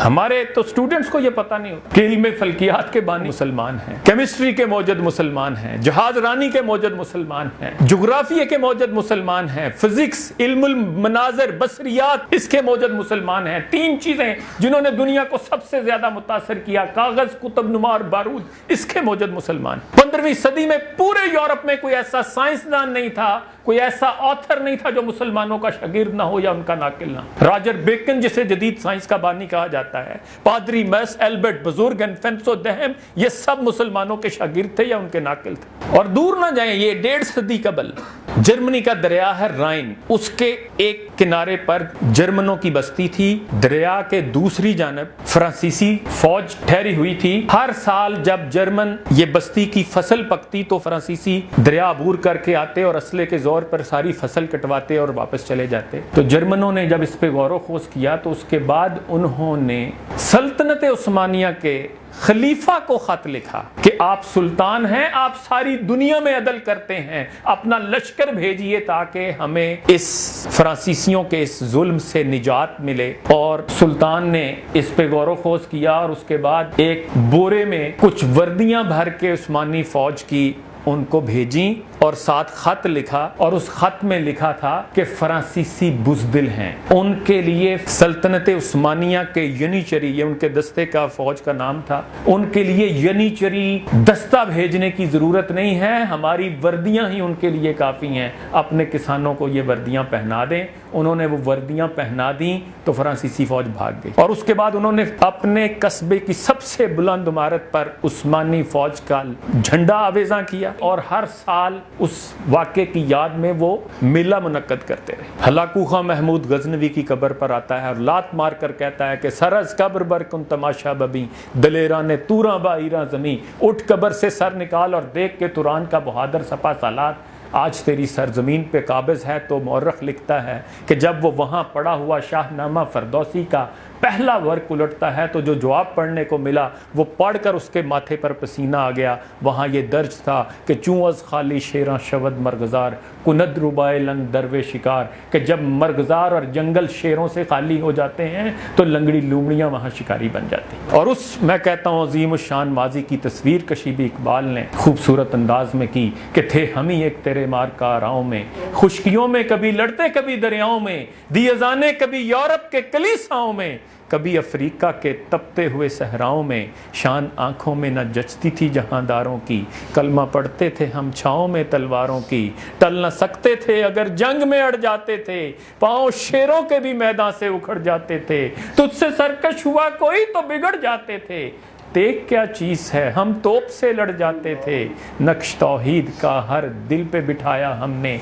ہمارے تو اسٹوڈنٹس کو یہ پتہ نہیں ہوتا کہ علم فلکیات کے بانی مسلمان ہیں، کیمسٹری کے موجد مسلمان ہیں، جہاز رانی کے موجد مسلمان ہیں، جغرافیے کے موجد مسلمان ہیں، فزکس، علم المناظر، بصریات، اس کے موجد مسلمان ہیں۔ تین چیزیں جنہوں نے دنیا کو سب سے زیادہ متاثر کیا، کاغذ، کتب نما اور بارود، اس کے موجد مسلمان۔ 15ویں صدی میں پورے یورپ میں کوئی ایسا سائنسدان نہیں تھا، کوئی ایسا آتھر نہیں تھا جو مسلمانوں کا شاگرد نہ ہو یا ان کا ناقل نہ ہو۔ راجر بیکن جسے جدید سائنس کا بانی کہا جاتا ہے، پادری میس ایلبرٹ بزرگ، انفینسو دہم، یہ سب مسلمانوں کے شاگرد تھے یا ان کے ناقل تھے۔ اور دور نہ جائیں، یہ 1.5 صدی قبل جرمنی کا دریا ہے رائن، اس کے ایک کنارے پر جرمنوں کی بستی تھی، دریا کے دوسری جانب فرانسیسی فوج ٹھہری ہوئی تھی۔ ہر سال جب جرمن یہ بستی کی فصل پکتی تو فرانسیسی دریا عبور کر کے آتے اور اسلحے کے زور پر ساری فصل کٹواتے اور واپس چلے جاتے۔ تو جرمنوں نے جب اس پہ غور و خوض کیا تو اس کے بعد انہوں نے سلطنت عثمانیہ کے خلیفہ کو خط لکھا کہ آپ سلطان ہیں، آپ ساری دنیا میں عدل کرتے ہیں، اپنا لشکر بھیجئے تاکہ ہمیں اس فرانسیسیوں کے اس ظلم سے نجات ملے۔ اور سلطان نے اس پہ غور و خوض کیا اور اس کے بعد ایک بورے میں کچھ وردیاں بھر کے عثمانی فوج کی ان کو بھیجیں اور ساتھ خط لکھا، اور اس خط میں لکھا تھا کہ فرانسیسی بزدل ہیں، ان کے لیے سلطنت عثمانیہ کے ینیچری، یہ ان کے دستے کا فوج کا نام تھا، ان کے لیے ینیچری دستہ بھیجنے کی ضرورت نہیں ہے، ہماری وردیاں ہی ان کے لیے کافی ہیں، اپنے کسانوں کو یہ وردیاں پہنا دیں۔ انہوں نے وہ وردیاں پہنا دیں تو فرانسیسی فوج بھاگ گئی، اور اس کے بعد انہوں نے اپنے قصبے کی سب سے بلند عمارت پر عثمانی فوج کا جھنڈا آویزاں کیا، اور ہر سال اس واقعے کی یاد میں وہ میلہ منعقد کرتے رہے۔ ہلاکو خاں محمود غزنوی کی قبر پر آتا ہے اور لات مار کر کہتا ہے کہ سر از قبر بر کن تماشا ببیں، دلیران توراں با ایراں زمیں، اٹھ قبر سے سر نکال اور دیکھ کے توران کا بہادر سپا سالار آج تیری سرزمین پہ قابض ہے۔ تو مورخ لکھتا ہے کہ جب وہ وہاں پڑا ہوا شاہ نامہ فردوسی کا پہلا ورق الٹتا ہے تو جو جواب پڑھنے کو ملا وہ پڑھ کر اس کے ماتھے پر پسینہ آ گیا۔ وہاں یہ درج تھا کہ چوں از خالی شیراں شود مرغزار، کند ربائے لنگ دروے شکار، کہ جب مرغزار اور جنگل شیروں سے خالی ہو جاتے ہیں تو لنگڑی لومڑیاں وہاں شکاری بن جاتی ہیں۔ اور اس میں کہتا ہوں عظیم الشان ماضی کی تصویر کشی بھی اقبال نے خوبصورت انداز میں کی کہ تھے ہم ہی ایک تیرے مار کاراؤں میں، خشکیوں میں کبھی لڑتے کبھی دریاؤں میں، دی اذانے کبھی یورپ کے کلیساؤں میں، کبھی افریقہ کے تپتے ہوئے صحراؤں میں، شان آنکھوں میں نہ جچتی تھی جہانداروں کی، کلمہ پڑھتے تھے ہم چھاؤں میں تلواروں کی، ٹل نہ سکتے تھے اگر جنگ میں اڑ جاتے تھے، پاؤں شیروں کے بھی میدان سے اکھڑ جاتے تھے، تجھ سے سرکش ہوا کوئی تو بگڑ جاتے تھے، دیکھ کیا چیز ہے ہم توپ سے لڑ جاتے تھے، نقش توحید کا ہر دل پہ بٹھایا ہم نے،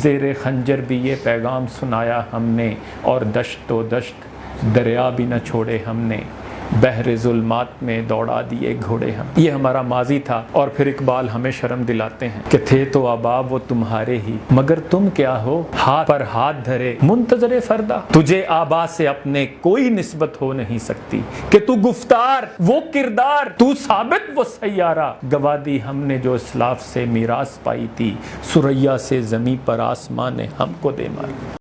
زیر خنجر بھی یہ پیغام سنایا ہم نے، اور دشت و دشت دریا بھی نہ چھوڑے ہم نے، بحر ظلمات میں دوڑا دیے گھوڑے ہم۔ یہ ہمارا ماضی تھا، اور پھر اقبال ہمیں شرم دلاتے ہیں کہ تھے تو آباب وہ تمہارے ہی، مگر تم کیا ہو ہاتھ پر ہاتھ دھرے منتظر فردا، تجھے آبا سے اپنے کوئی نسبت ہو نہیں سکتی، کہ تو گفتار وہ کردار، تو ثابت وہ سیارہ، گوا دی ہم نے جو اسلاف سے میراث پائی تھی، سریا سے زمیں پر آسمان نے ہم کو دے ماری۔